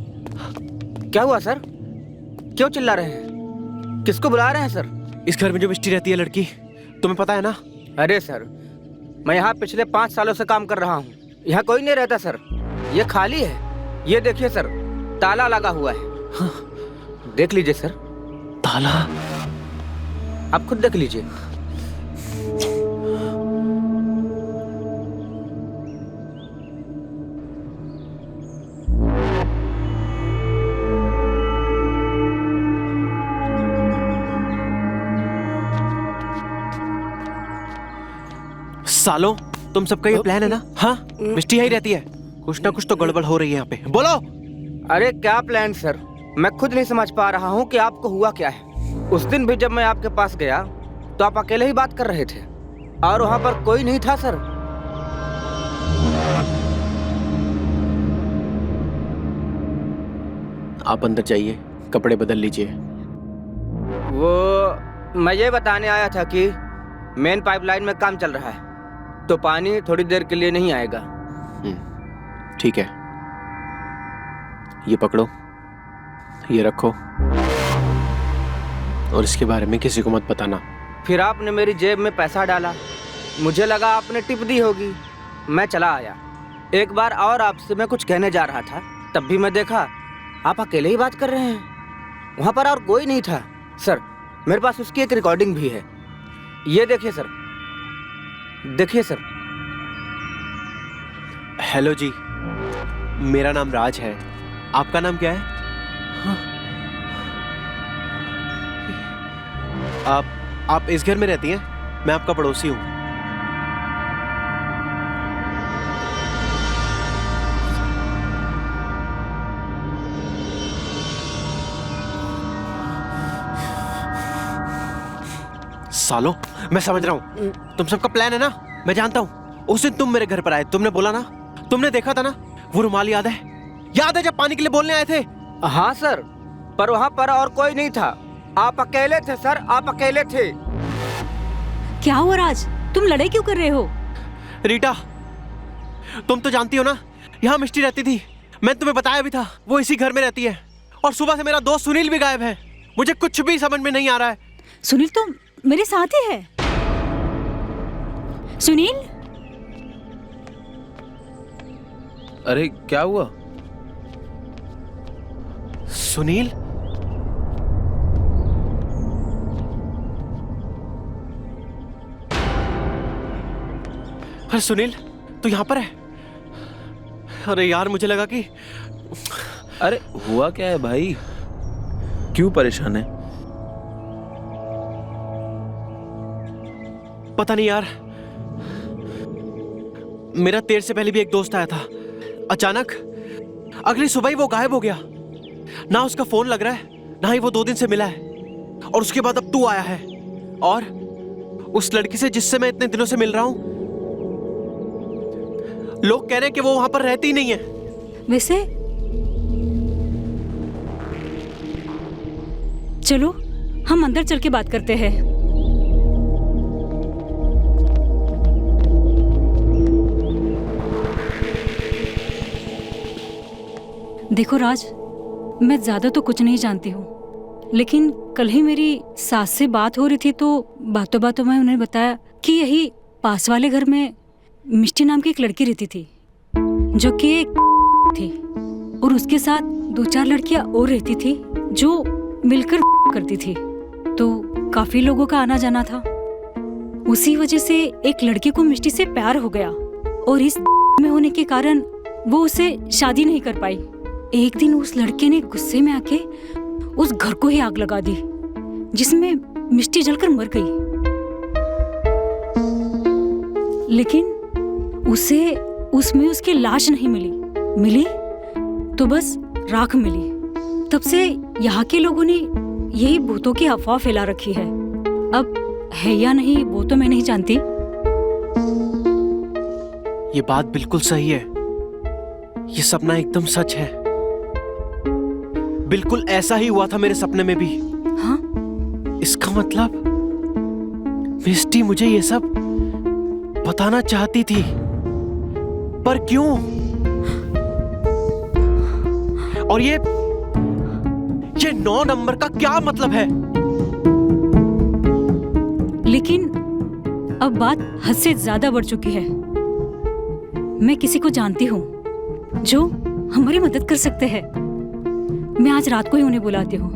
क्या हुआ सर? क्यों चिल्ला रहे हैं? किसको बुला रहे हैं सर? इस घर में जो मिष्टी रहती है लड़की, तुम्हें पता है ना? अरे सर, मैं यहाँ पिछले 5 सालों से काम कर रहा हूँ। यहाँ कोई नहीं रहता सर, ये खाली है। ये देखिए सर, ताला लगा हुआ है। हाँ, देख लीजिए सर। ताला? आप खुद देख लीजिए। सालों, तुम सबका ये प्लान है ना? हाँ, मिष्टी यही रहती है। कुछ ना कुछ तो गड़बड़ हो रही है यहाँ पे। बोलो। अरे क्या प्लान सर, मैं खुद नहीं समझ पा रहा हूँ कि आपको हुआ क्या है। उस दिन भी जब मैं आपके पास गया तो आप अकेले ही बात कर रहे थे और वहाँ पर कोई नहीं था सर। आप अंदर जाइए, कपड़े बदल लीजिए। वो मैं ये बताने आया था कि मेन पाइपलाइन में काम चल रहा है तो पानी थोड़ी देर के लिए नहीं आएगा। ठीक है, ये पकड़ो, ये रखो और इसके बारे में किसी को मत बताना। फिर आपने मेरी जेब में पैसा डाला, मुझे लगा आपने टिप दी होगी, मैं चला आया। एक बार और आपसे मैं कुछ कहने जा रहा था, तब भी मैं देखा आप अकेले ही बात कर रहे हैं। वहाँ पर और कोई नहीं था। सर, मेरे पास उसकी एक रिकॉर्डिंग भी है, ये देखिए सर, देखिए सर। हेलो जी, मेरा नाम राज है। आपका नाम क्या है? हाँ। आप इस घर में रहती हैं? मैं आपका पड़ोसी हूँ। सालो, मैं समझ रहा हूँ तुम सबका प्लान है ना। मैं जानता हूँ, उस दिन तुम मेरे घर पर आए, तुमने बोला ना, तुमने देखा था ना वो रुमाल, याद है? याद है जब पानी के लिए बोलने आए थे? हाँ सर, पर वहाँ पर और कोई नहीं था, आप अकेले थे सर, आप अकेले थे। क्या हुआ राज, तुम लड़ाई क्यों कर रहे हो? रीटा, तुम तो जानती हो ना यहाँ मिष्टी रहती थी। मैं तुम्हें बताया भी था, वो इसी घर में रहती है। और सुबह से मेरा दोस्त सुनील भी गायब है। मुझे कुछ भी समझ में नहीं आ रहा है। सुनील तो मेरे साथ ही है। सुनील, अरे क्या हुआ? सुनील? अरे सुनील, तू यहाँ पर है? अरे यार, मुझे लगा कि... अरे हुआ क्या है भाई, क्यों परेशान है? पता नहीं यार, मेरा तेरे से पहले भी एक दोस्त आया था। अचानक अगली सुबह ही वो गायब हो गया। ना उसका फोन लग रहा है, ना ही वो 2 दिन से मिला है। और उसके बाद अब तू आया है, और उस लड़की से जिससे मैं इतने दिनों से मिल रहा हूं, लोग कह रहे हैं कि वो वहां पर रहती ही नहीं है। वैसे चलो हम अंदर चल के बात करते हैं। देखो राज, मैं ज्यादा तो कुछ नहीं जानती हूँ, लेकिन कल ही मेरी सास से बात हो रही थी तो बातों बातों में उन्हें बताया कि यही पास वाले घर में मिष्टी नाम की एक लड़की रहती थी, जो कि एक थी, और उसके साथ 2-4 लड़कियां और रहती थी जो मिलकर करती थी। तो काफी लोगों का आना जाना था। उसी वजह से एक लड़की को मिष्टी से प्यार हो गया और इस में होने के कारण वो उसे शादी नहीं कर पाई। एक दिन उस लड़के ने गुस्से में आके उस घर को ही आग लगा दी, जिसमें मिष्टी जलकर मर गई। लेकिन उसे उसमें उसकी लाश नहीं मिली तो बस राख मिली। तब से यहाँ के लोगों ने यही भूतों की अफवाह फैला रखी है। अब है या नहीं वो तो मैं नहीं जानती, ये बात बिल्कुल सही है। ये सपना एकदम सच है। बिल्कुल ऐसा ही हुआ था मेरे सपने में भी। हाँ? इसका मतलब मिस्टी मुझे ये सब बताना चाहती थी, पर क्यों? और ये 9 नंबर का क्या मतलब है? लेकिन अब बात हद से ज्यादा बढ़ चुकी है। मैं किसी को जानती हूँ जो हमारी मदद कर सकते हैं। मैं आज रात को ही उन्हें बुलाती हूँ।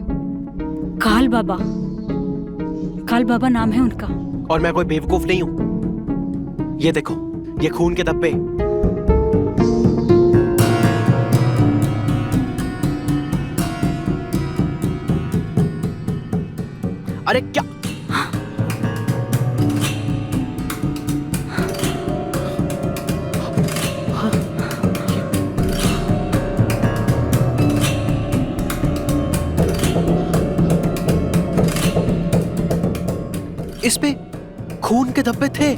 काल बाबा नाम है उनका। और मैं कोई बेवकूफ नहीं हूं। ये देखो, ये खून के धब्बे। अरे क्या? इस पे खून के धब्बे थे।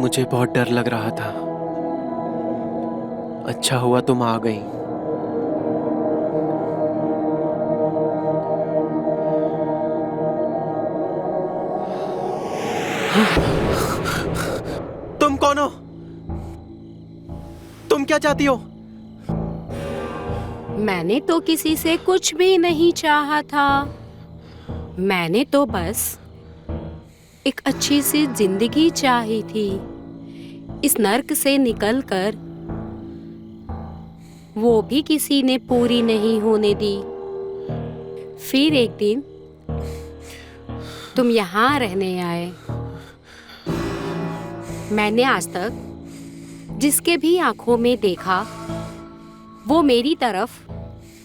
मुझे बहुत डर लग रहा था। अच्छा हुआ तुम आ गई। तुम कौन हो? तुम क्या चाहती हो? मैंने तो किसी से कुछ भी नहीं चाहा था। मैंने तो बस एक अच्छी सी जिंदगी चाही थी। इस नर्क से निकलकर वो भी किसी ने पूरी नहीं होने दी। फिर एक दिन तुम यहाँ रहने आए। मैंने आज तक जिसके भी आंखों में देखा वो मेरी तरफ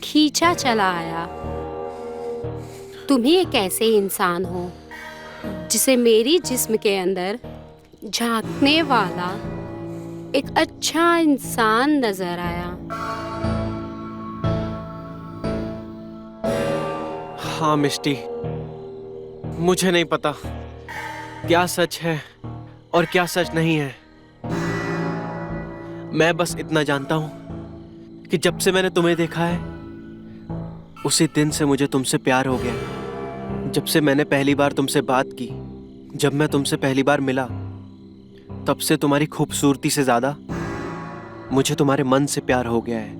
खींचा चला आया। तुम ही एक ऐसे इंसान हो जिसे मेरी जिस्म के अंदर झांकने वाला एक अच्छा इंसान नजर आया। हाँ मिस्टी, मुझे नहीं पता क्या सच है और क्या सच नहीं है। मैं बस इतना जानता हूं कि जब से मैंने तुम्हें देखा है उसी दिन से मुझे तुमसे प्यार हो गया। जब से मैंने पहली बार तुमसे बात की, जब मैं तुमसे पहली बार मिला, तब से तुम्हारी खूबसूरती से ज्यादा मुझे तुम्हारे मन से प्यार हो गया है।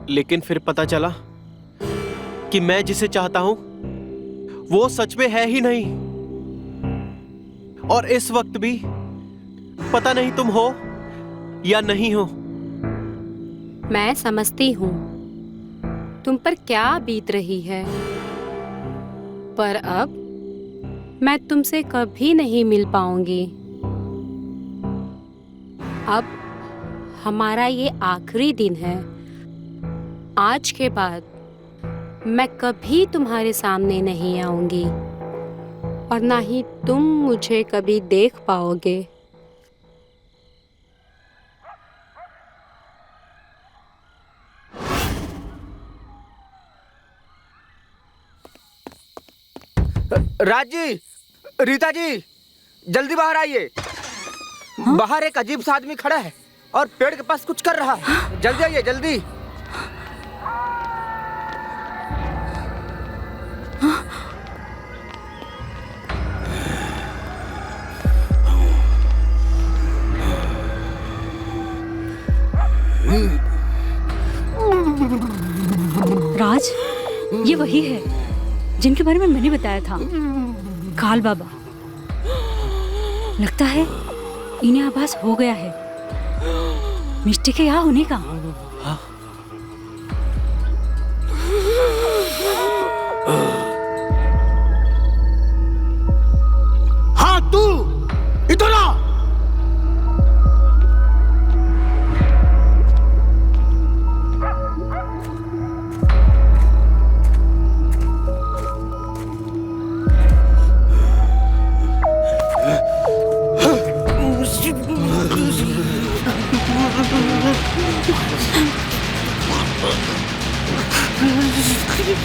लेकिन फिर पता चला कि मैं जिसे चाहता हूं वो सच में है ही नहीं। और इस वक्त भी पता नहीं तुम हो या नहीं हो। मैं समझती हूँ तुम पर क्या बीत रही है, पर अब मैं तुमसे कभी नहीं मिल पाऊंगी। अब हमारा ये आखिरी दिन है। आज के बाद मैं कभी तुम्हारे सामने नहीं आऊंगी और ना ही तुम मुझे कभी देख पाओगे। राज जी, रीता जी, जल्दी बाहर आइए। बाहर एक अजीब सा आदमी खड़ा है और पेड़ के पास कुछ कर रहा है। जल्दी आइए, जल्दी। राज, ये वही है जिनके बारे में मैंने बताया था, काल बाबा। लगता है इन्हें आभास हो गया है मिष्टी के यहाँ होने का। हाँ, तू इधर आ। राज,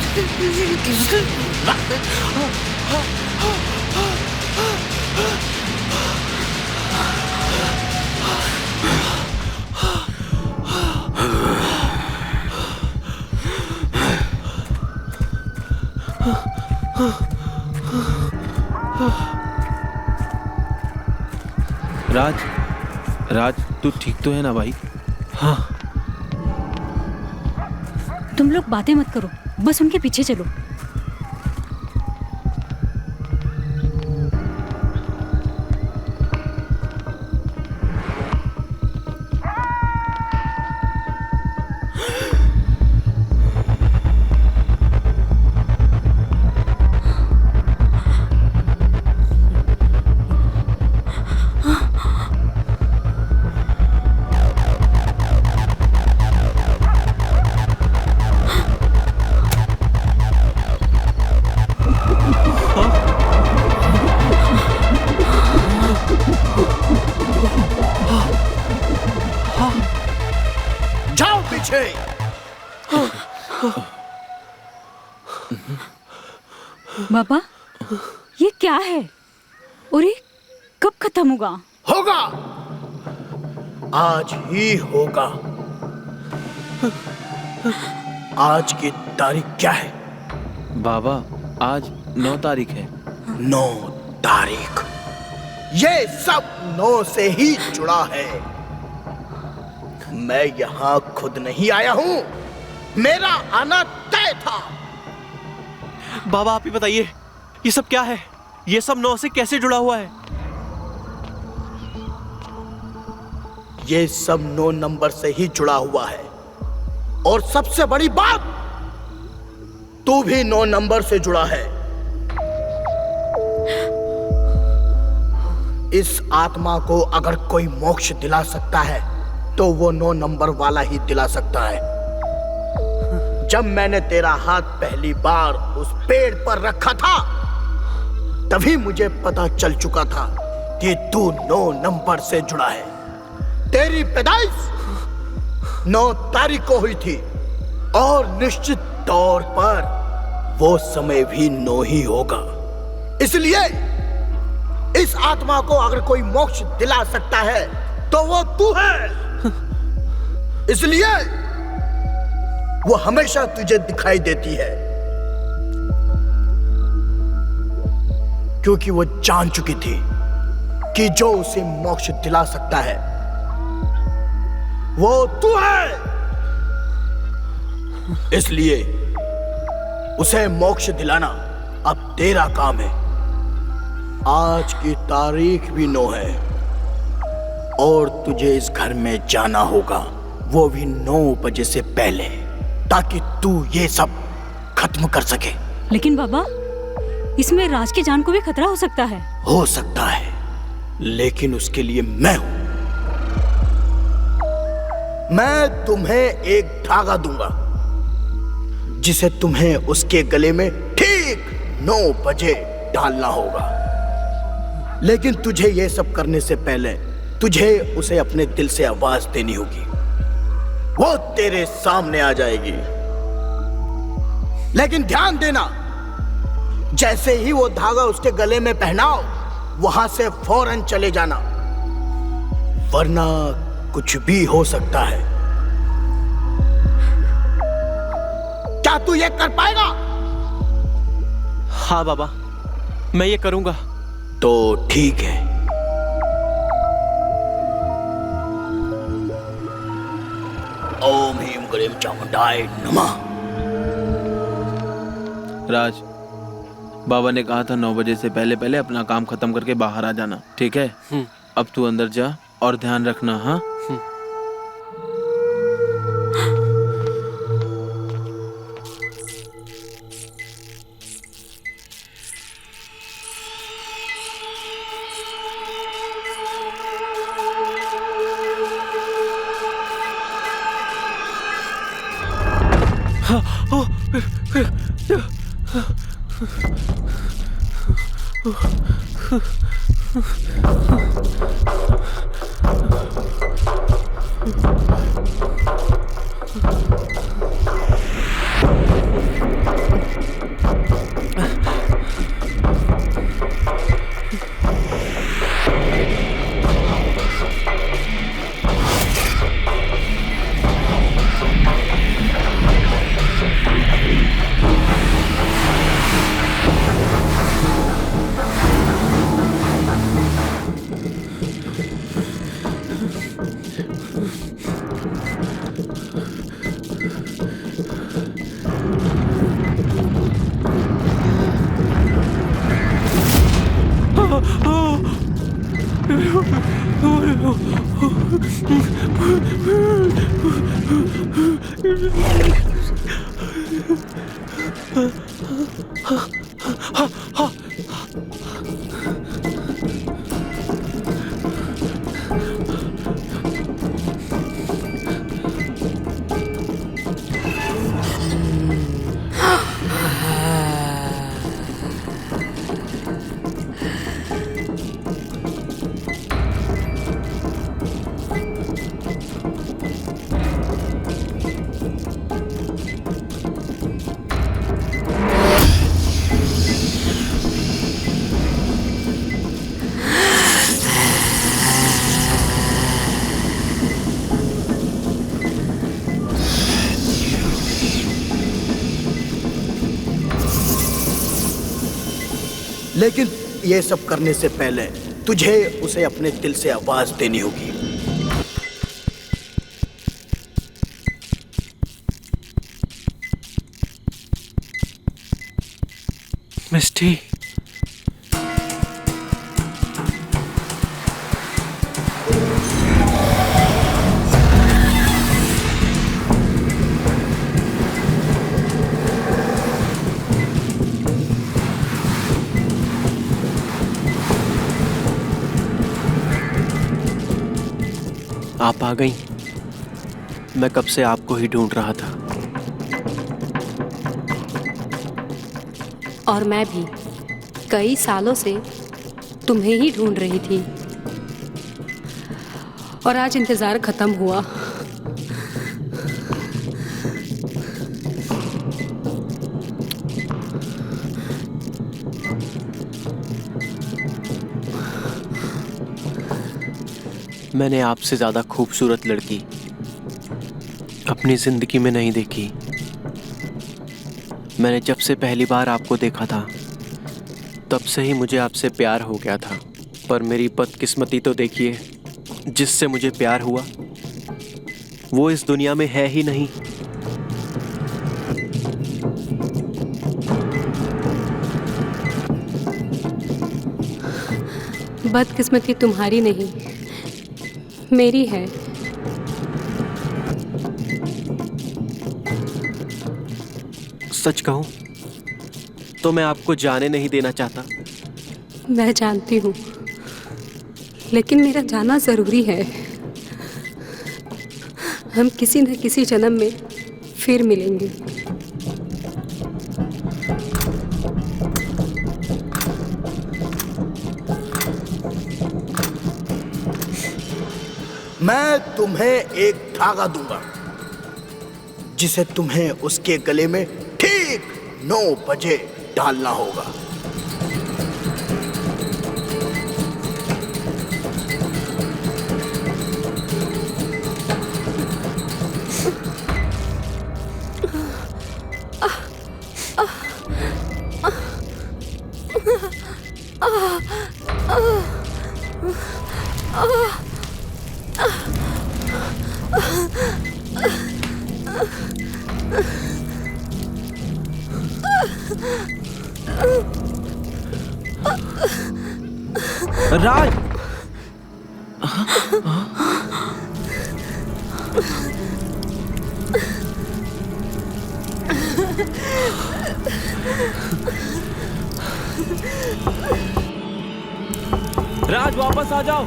राज तू ठीक तो है ना भाई? तुम लोग बातें मत करो, बस उनके पीछे चलो। जाओ पीछे। बाबा, ये क्या है और ये कब खत्म होगा? होगा, आज ही होगा। आज की तारीख क्या है? बाबा आज 9 तारीख है। 9 तारीख। ये सब 9 से ही जुड़ा है। मैं यहाँ खुद नहीं आया हूँ, मेरा आना तय था। बाबा आप ही बताइए, ये सब क्या है? ये सब 9 से कैसे जुड़ा हुआ है? ये सब 9 नंबर से ही जुड़ा हुआ है। और सबसे बड़ी बात, तू भी 9 नंबर से जुड़ा है। इस आत्मा को अगर कोई मोक्ष दिला सकता है तो वो 9 नंबर वाला ही दिला सकता है। जब मैंने तेरा हाथ पहली बार उस पेड़ पर रखा था, तभी मुझे पता चल चुका था कि तू 9 नंबर से जुड़ा है। तेरी पैदाइश 9 तारीख को हुई थी और निश्चित तौर पर वो समय भी 9 ही होगा। इसलिए इस आत्मा को अगर कोई मोक्ष दिला सकता है तो वो तू है। इसलिए वो हमेशा तुझे दिखाई देती है, क्योंकि वो जान चुकी थी कि जो उसे मोक्ष दिला सकता है वो तू है। इसलिए उसे मोक्ष दिलाना अब तेरा काम है। आज की तारीख भी 9 है और तुझे इस घर में जाना होगा, वो भी 9 बजे से पहले, ताकि तू ये सब खत्म कर सके। लेकिन बाबा, इसमें राज की जान को भी खतरा हो सकता है। हो सकता है, लेकिन उसके लिए मैं हूं। मैं तुम्हें एक धागा दूंगा जिसे तुम्हें उसके गले में ठीक 9 बजे डालना होगा। लेकिन तुझे यह सब करने से पहले तुझे उसे अपने दिल से आवाज देनी होगी। वो तेरे सामने आ जाएगी। लेकिन ध्यान देना, जैसे ही वो धागा उसके गले में पहनाओ, वहां से फौरन चले जाना, वरना कुछ भी हो सकता है। क्या तू ये कर पाएगा? हाँ बाबा, मैं ये करूंगा। तो ठीक है। ओम ह्रीं क्लीं चामुंडाय नमः। राज, बाबा ने कहा था 9 बजे से पहले पहले अपना काम खत्म करके बाहर आ जाना, ठीक है? अब तू अंदर जा और ध्यान रखना। हाँ, लेकिन ये सब करने से पहले तुझे उसे अपने दिल से आवाज देनी होगी। मिस्टी, आप आ गई। मैं कब से आपको ही ढूंढ रहा था। और मैं भी कई सालों से तुम्हें ही ढूंढ रही थी, और आज इंतजार खत्म हुआ। मैंने आपसे ज्यादा खूबसूरत लड़की अपनी जिंदगी में नहीं देखी। मैंने जब से पहली बार आपको देखा था तब से ही मुझे आपसे प्यार हो गया था। पर मेरी बदकिस्मती तो देखिए, जिससे मुझे प्यार हुआ वो इस दुनिया में है ही नहीं। बदकिस्मती तुम्हारी नहीं, मेरी है। सच कहूं तो मैं आपको जाने नहीं देना चाहता। मैं जानती हूँ, लेकिन मेरा जाना जरूरी है। हम किसी न किसी जन्म में फिर मिलेंगे। मैं तुम्हें एक धागा दूंगा जिसे तुम्हें उसके गले में ठीक 9 बजे डालना होगा। राज, राज वापस आ जाओ।